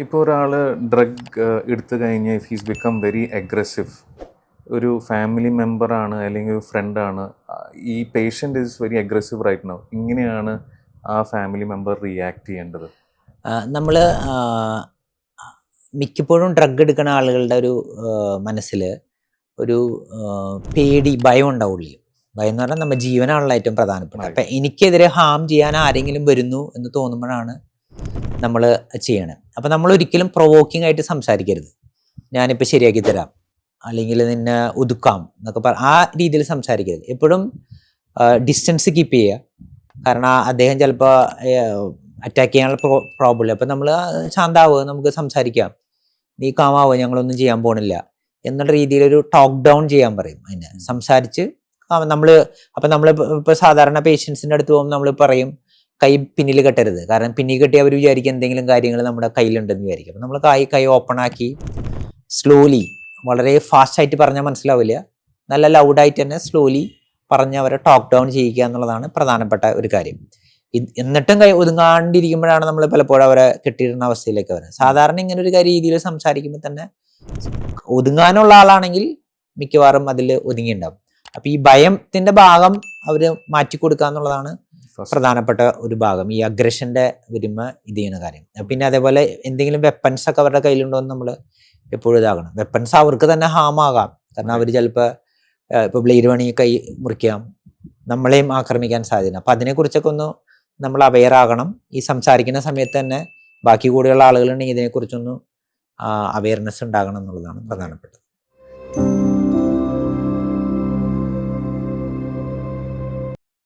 ഇപ്പോൾ ഒരാൾ ഡ്രഗ് എടുത്തു കഴിഞ്ഞ് if he's become very aggressive, ഒരു ഫാമിലി മെമ്പറാണ് അല്ലെങ്കിൽ ഒരു ഫ്രണ്ടാണ്, ഈ patient is very aggressive right now, ഇങ്ങനെയാണ് ആ ഫാമിലി മെമ്പർ റിയാക്ട് ചെയ്യേണ്ടത്? നമ്മൾ മിക്കപ്പോഴും ഡ്രഗ് എടുക്കുന്ന ആളുകളുടെ ഒരു മനസ്സിൽ ഒരു പേടി, ഭയം ഉണ്ടാവുള്ളൂ. ഭയം എന്ന് പറഞ്ഞാൽ നമ്മുടെ ജീവനാണല്ലോ ഏറ്റവും പ്രധാനപ്പെട്ടത്. അപ്പം എനിക്കെതിരെ ഹാം ചെയ്യാൻ ആരെങ്കിലും വരുന്നു എന്ന് തോന്നുമ്പോഴാണ് നമ്മൾ ചെയ്യണത്. അപ്പം നമ്മൾ ഒരിക്കലും പ്രൊവോക്കിംഗ് ആയിട്ട് സംസാരിക്കരുത്. ഞാനിപ്പോൾ ശരിയാക്കി തരാം, അല്ലെങ്കിൽ നിന്നെ ഒതുക്കാം എന്നൊക്കെ ആ രീതിയിൽ സംസാരിക്കരുത്. എപ്പോഴും ഡിസ്റ്റൻസ് കീപ്പ് ചെയ്യുക. കാരണം അദ്ദേഹം ചിലപ്പോൾ അറ്റാക്ക് ചെയ്യാനുള്ള പ്രോബ്ലം. അപ്പം നമ്മൾ ശാന്താവുക, നമുക്ക് സംസാരിക്കാം, നീ കാമാവുക, ഞങ്ങളൊന്നും ചെയ്യാൻ പോണില്ല എന്നുള്ള രീതിയിലൊരു ടോക്ക് ഡൗൺ ചെയ്യാൻ പറയും. അതിനെ സംസാരിച്ച് നമ്മൾ ഇപ്പോൾ സാധാരണ പേഷ്യൻസിൻ്റെ അടുത്ത് പോകുമ്പോൾ നമ്മൾ പറയും കൈ പിന്നിൽ കെട്ടരുത്. കാരണം പിന്നിൽ കെട്ടി അവർ വിചാരിക്കും എന്തെങ്കിലും കാര്യങ്ങൾ നമ്മുടെ കയ്യിലുണ്ടെന്ന് വിചാരിക്കും. അപ്പം നമ്മൾ കൈ ഓപ്പൺ ആക്കി സ്ലോലി, വളരെ ഫാസ്റ്റായിട്ട് പറഞ്ഞാൽ മനസ്സിലാവില്ല, നല്ല ലൗഡായിട്ട് തന്നെ സ്ലോലി പറഞ്ഞ് അവരെ ടോക്ക് ഡൗൺ ചെയ്യിക്കുക എന്നുള്ളതാണ് പ്രധാനപ്പെട്ട ഒരു കാര്യം. എന്നിട്ടും ഒതുങ്ങാണ്ടിരിക്കുമ്പോഴാണ് നമ്മൾ പലപ്പോഴും അവരെ കെട്ടിയിടുന്ന അവസ്ഥയിലേക്ക് വരുന്നത്. സാധാരണ ഇങ്ങനെ ഒരു രീതിയിൽ സംസാരിക്കുമ്പോൾ തന്നെ ഒതുങ്ങാനുള്ള ആളാണെങ്കിൽ മിക്കവാറും അതിൽ ഒതുങ്ങിയിട്ടുണ്ടാവും. അപ്പൊ ഈ ഭയത്തിന്റെ ഭാഗം അവര് മാറ്റിക്കൊടുക്കുക എന്നുള്ളതാണ് പ്രധാനപ്പെട്ട ഒരു ഭാഗം. ഈ അഗ്രഷന്റെ വരുമ്പോ ഇത് ചെയ്യുന്ന കാര്യം. പിന്നെ അതേപോലെ എന്തെങ്കിലും വെപ്പൺസ് ഒക്കെ അവരുടെ കയ്യിലുണ്ടോ എന്ന് നമ്മൾ എപ്പോഴും ഇതാകണം. വെപ്പൺസ് അവർക്ക് തന്നെ ഹാം ആകാം. കാരണം അവർ ചിലപ്പോൾ ഇപ്പൊ ബ്ലേഡ് വേണമെങ്കിൽ കൈ മുറിക്കാം, നമ്മളെയും ആക്രമിക്കാൻ സാധ്യത. അപ്പൊ അതിനെക്കുറിച്ചൊക്കെ ഒന്ന് നമ്മൾ അവെയർ ആകണം. ഈ സംസാരിക്കുന്ന സമയത്ത് തന്നെ ബാക്കി കൂടെയുള്ള ആളുകളുണ്ടെങ്കിൽ ഇതിനെക്കുറിച്ചൊന്ന് അവെയർനെസ് ഉണ്ടാകണം എന്നുള്ളതാണ് പ്രധാനപ്പെട്ടത്.